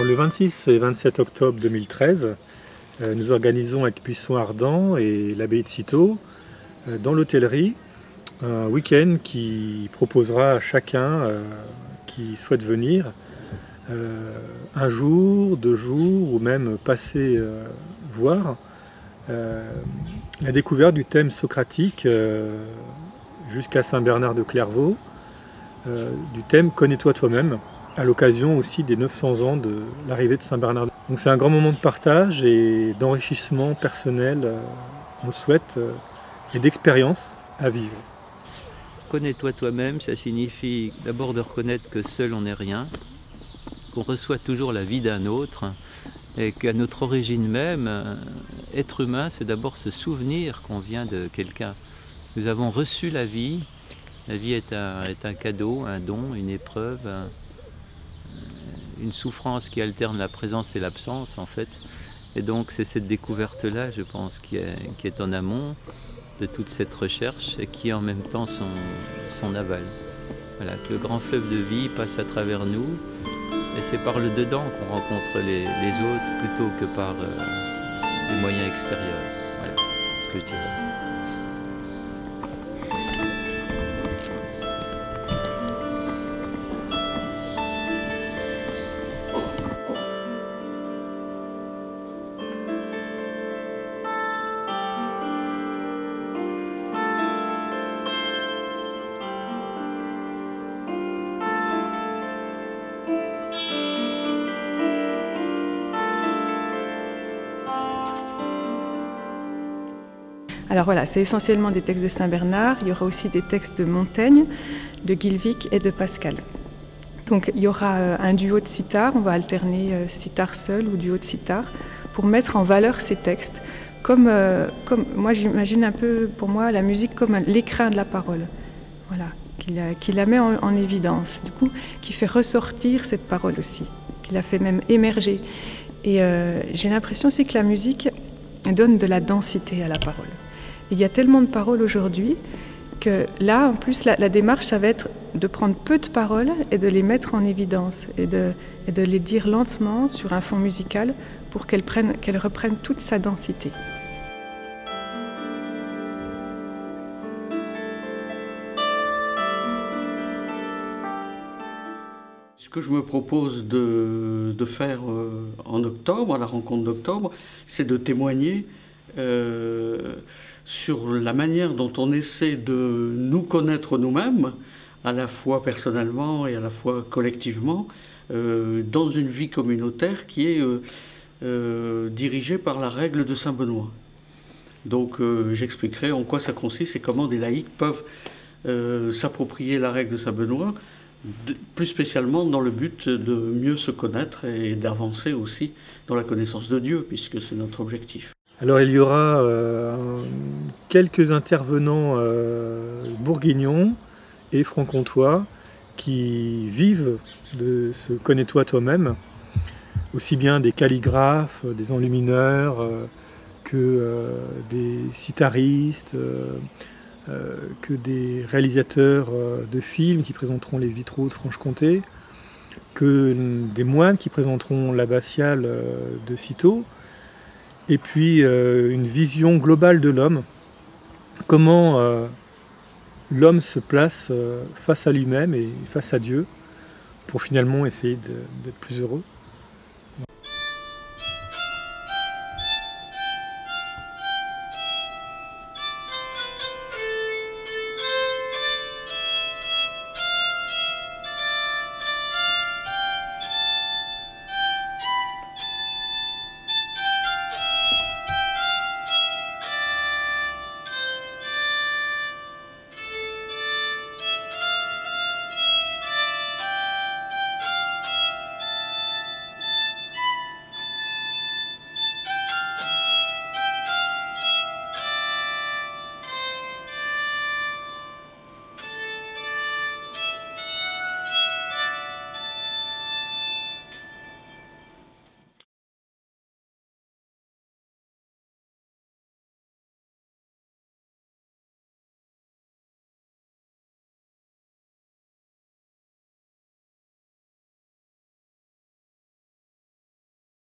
Alors, le 26 et 27 octobre 2013, nous organisons avec Buisson Ardent et l'abbaye de Cîteaux, dans l'hôtellerie, un week-end qui proposera à chacun qui souhaite venir un jour, 2 jours ou même passer voir la découverte du thème socratique jusqu'à Saint-Bernard de Clairvaux, du thème « Connais-toi toi-même », à l'occasion aussi des 900 ans de l'arrivée de Saint-Bernard. Donc c'est un grand moment de partage et d'enrichissement personnel, on le souhaite, et d'expérience à vivre. Connais-toi toi-même, ça signifie d'abord de reconnaître que seul on n'est rien, qu'on reçoit toujours la vie d'un autre, et qu'à notre origine même, être humain, c'est d'abord se souvenir qu'on vient de quelqu'un. Nous avons reçu la vie est un cadeau, un don, une épreuve, une souffrance qui alterne la présence et l'absence en fait. Et donc c'est cette découverte-là, je pense, qui est en amont de toute cette recherche et qui est en même temps son aval. Voilà, que le grand fleuve de vie passe à travers nous et c'est par le dedans qu'on rencontre les autres plutôt que par les moyens extérieurs. Voilà ce que je dirais. Alors voilà, c'est essentiellement des textes de Saint-Bernard, il y aura aussi des textes de Montaigne, de Guilvic et de Pascal. Donc il y aura un duo de sitar, on va alterner sitar seul ou duo de sitar pour mettre en valeur ces textes. Comme moi j'imagine un peu pour moi la musique comme l'écrin de la parole, voilà, qui la met en évidence, du coup qui fait ressortir cette parole aussi, qui la fait même émerger. Et j'ai l'impression aussi que la musique donne de la densité à la parole. Il y a tellement de paroles aujourd'hui que là, en plus, la démarche, ça va être de prendre peu de paroles et de les mettre en évidence et de les dire lentement sur un fond musical pour qu'elles reprennent toute sa densité. Ce que je me propose de faire en octobre, à la rencontre d'octobre, c'est de témoigner sur la manière dont on essaie de nous connaître nous-mêmes, à la fois personnellement et à la fois collectivement, dans une vie communautaire qui est dirigée par la règle de Saint-Benoît. Donc j'expliquerai en quoi ça consiste et comment des laïcs peuvent s'approprier la règle de Saint-Benoît, plus spécialement dans le but de mieux se connaître et d'avancer aussi dans la connaissance de Dieu, puisque c'est notre objectif. Alors il y aura quelques intervenants bourguignons et franc-comtois qui vivent de ce « connais-toi toi-même », aussi bien des calligraphes, des enlumineurs, que des citaristes, que des réalisateurs de films qui présenteront les vitraux de Franche-Comté, que des moines qui présenteront l'abbatiale de Cîteaux, et puis une vision globale de l'homme, comment l'homme se place face à lui-même et face à Dieu pour finalement essayer d'être plus heureux.